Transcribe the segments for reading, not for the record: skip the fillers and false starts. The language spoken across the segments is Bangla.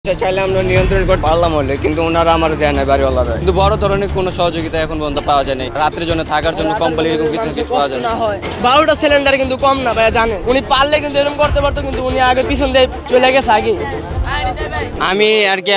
চাইলে আমরা নিয়ন্ত্রণ করতে পারলাম হলে, কিন্তু ওনারা আমার দেয় না বাড়িওয়ালারা। কিন্তু বড় ধরনের কোনো সহযোগিতা এখন পর্যন্ত পাওয়া যায় না। রাত্রের জন্য থাকার জন্য কম্বল এরকম কিছু পাওয়া যায় না। 12টা সিলিন্ডার কিন্তু কম না ভাইয়া, জানেন উনি পারলে কিন্তু এরকম করতে পারতো, কিন্তু উনি আগে পিছন দিয়ে চলে গেছে আগে। আমি আর কি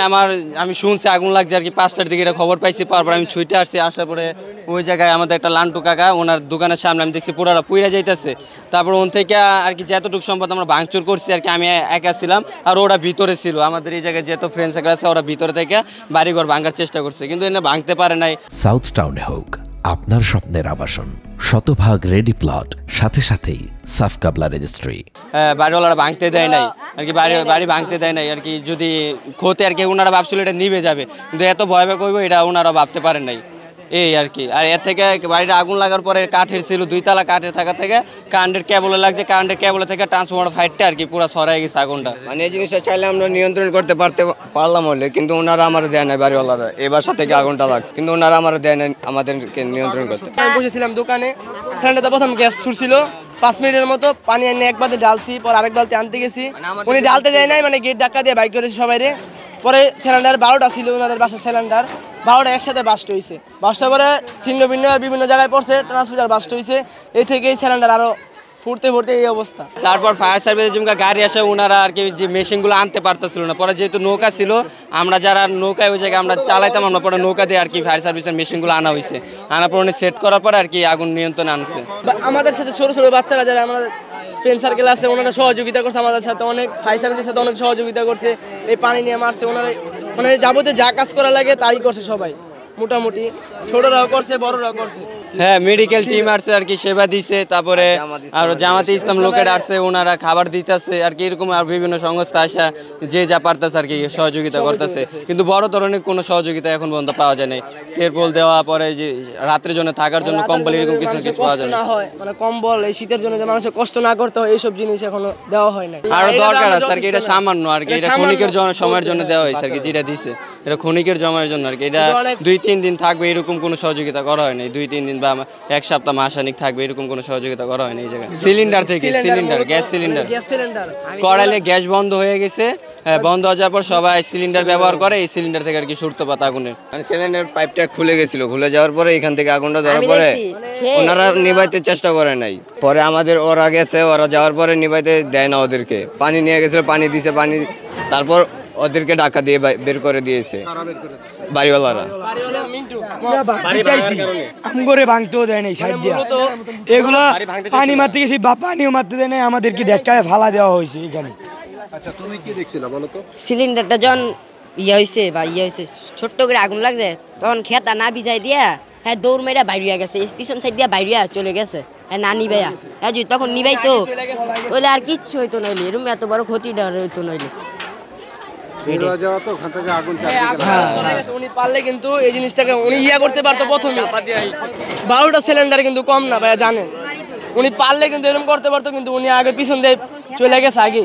আমি শুনছি আগুন লাগছে আর কি 5টার দিকে এটা খবর পাইছি। পাওয়ার পর আমি ছুটে আসছি, আসার পরে ওই জায়গায় আমাদের একটা লান্টু কাকা ওনার দোকানের সামনে আমি দেখছি পুরাটা পুইরা যাইতেছে। তারপর ওন থেকে আর কি যতটুকু সম্পদ আমরা ভাঙচুর করছি আর কি, আমি একা ছিলাম আর ওরা ভিতরে ছিল। আমাদের এই জায়গায় যেহেতু ফ্রেন্ড সার্কেল আছে, ওরা ভিতরে থেকে বাড়িঘর ভাঙার চেষ্টা করছে, কিন্তু এনে ভাঙতে পারে নাই। সাউথ টাউনে হোক আপনার স্বপ্নের আবাসন, শতভাগ রেডি প্লট, সাথে সাথেই সাফ কাবলা রেজিস্ট্রি। বাড়িওয়ালারা ভাঙতে দেয় নাই আর কি, বাড়ি ভাঙতে দেয় নাই আর কি। যদি ক্ষতি আর কি ওনারা ভাবছিল এটা নিভে যাবে, কিন্তু এত ভয় করবো এটা ওনারা ভাবতে পারেন নাই এই আর কি। আর এর থেকে বাড়িটা আগুন লাগার পরে কাঠের ছিল, 2 তলা কাঠের থাকা থেকে কারেন্টের কেবলে লাগছে, কারেন্টের কেবলে থেকে ট্রান্সফরমার ফাইটটা আর কি পুরো ছড়াই গেছে আগুনটা। মানে এই জিনিসটা চাইলে আমরা নিয়ন্ত্রণ করতে পারলাম হলে, কিন্তু ওনারা আমার দেয় না বাড়িওয়ালারা। এই বাসা থেকে আগুনটা লাগছে, কিন্তু ওনারা আমার দেয় না আমাদেরকে নিয়ন্ত্রণ করতে। আমি বসেছিলাম দোকানে, সিলিন্ডারটা প্রথম গ্যাস ছুটছিল 5 মিনিটের মতো, পানি এনে এক বালতি ঢালছি, পর আরেক বালতি আনতে গেছি, উনি ঢালতে দেয় নাই, মানে গেট ধাক্কা দিয়ে বাইক করেছি সবাই রে। পরে সিলিন্ডার 12টা ছিল ওনাদের বাসার সিলিন্ডার, 12টা একসাথে বাস্ট হয়েছে। বাস্টার পরে ছিন্ন ভিন্ন বিভিন্ন জায়গায় পড়ছে, ট্রান্সমিটার বাস্ট হয়েছে। এই থেকেই সিলিন্ডার আরো ফুটতে এই অবস্থা। তারপর ফায়ার সার্ভিসের যেমন গাড়ি আসে, ওনারা আর কি যে মেশিনগুলো আনতে পারতেছিল না। পরে যেহেতু নৌকা ছিল, আমরা যারা নৌকায় ওই জায়গায় আমরা চালাইতাম, আমরা পরে নৌকা দিয়ে আর কি ফায়ার সার্ভিসের মেশিনগুলো আনা হয়েছে। আনার পর উনি সেট করার পরে আর কি আগুন নিয়ন্ত্রণে আনছে। আমাদের সাথে ছোট ছোট বাচ্চারা যারা আমাদের ফ্রেন্ড সার্কেল আছে, ওনারা সহযোগিতা করছে আমাদের সাথে, অনেক ফায়ার সার্ভিসের সাথে অনেক সহযোগিতা করছে। এই পানি নিয়ে মারছে ওনারা, মানে যাবতীয় যা কাজ করা লাগে তাই করছে সবাই, মোটামুটি ছোটরাও করছে বড়রাও করছে। হ্যাঁ, মেডিকেল টিম আসছে আর কি, সেবা দিছে। তারপরে আর জামাতে ইসলাম লোকের আসছে, ওনারা খাবার দিতেছে আর কি। এরকম আর বিভিন্ন সংস্থা আসা যে যা পারতেছে আর কি সহযোগিতা করতেছে, কিন্তু বড় ধরনের কোনো সহযোগিতা এখন পর্যন্ত পাওয়া যায় না। টেরপোল দেওয়া, পরে যে রাত্রের জন্য থাকার জন্য কম্বল এরকম কিছু পাওয়া যায় না। মানে কম্বল এই শীতের জন্য যে মানুষের কষ্ট না করতে হয়, এইসব জিনিস এখনো দেওয়া হয় না। আরো দরকার আছে আর কি, এটা সামান্য আর কি, এটা ক্ষণিকের সময়ের জন্য দেওয়া হয়েছে আর কি। যেটা দিছে এটা ক্ষণিকের সময়ের জন্য আর কি, এটা 2-3 দিন থাকবে এরকম কোনো সহযোগিতা করা হয় নাই। 2-3 দিন বা 1 সপ্তাহ মাসানিক থাকবে এরকম কোনো সহযোগিতা করা হয় না এই জায়গায়। সিলিন্ডার থেকে গ্যাস সিলিন্ডার করাইলে গ্যাস বন্ধ হয়ে গেছে। বন্ধ হয়ে যাওয়ার পর সবাই সিলিন্ডার ব্যবহার করে, এই সিলিন্ডার থেকে আর কি সূত্রপাত আগুনের। মানে সিলিন্ডার পাইপটা খুলে গেছিল, খুলে যাওয়ার পরে এখান থেকে আগুনটা ধরার পরে ওনারা নিভাইতে চেষ্টা করে নাই। পরে আমাদের ওরা গেছে, ওরা যাওয়ার পরে নিভাইতে দেয় না ওদেরকে। পানি নিয়ে গেছিল, পানি দিছে, পানি তারপর ওদেরকে ঢাকা দিয়ে বের করে দিয়েছে বাড়িওয়ালারা। আমগরে ভাঙতেও দেয় নাই সাইড দিয়া, এগুলো পানি মারতে গেছি বা পানিও মারতে দেয় নাই, আমাদেরকে ঢেকায় ফালা দেওয়া হয়েছে এখানে। আচ্ছা, তুমি কি দেখছিলা বলো তো? সিলিন্ডারটা যখন হয়েছে ছোট্ট করে আগুন লাগছে, তখন খেতা না ভিজাই দিয়া হ্যাঁ দৌড় মেয়েরা বাইরিয়া গেছে, পিছন সাইড দিয়া বাইরিয়া চলে গেছে। হ্যাঁ না নিবাইয়া, হ্যাঁ যদি তখন নিবাই তো ওইলে আর কিচ্ছু হইতো নইলে, এরকম এত বড় ক্ষতিটা হইতো নইলে। উনি পারলে কিন্তু এই জিনিসটাকে উনি করতে পারতো প্রথমে। 12টা সিলিন্ডার কিন্তু কম না ভাইয়া, জানেন উনি পারলে কিন্তু এরকম করতে পারতো, কিন্তু উনি আগে পিছন দিয়ে চলে গেছে আগে।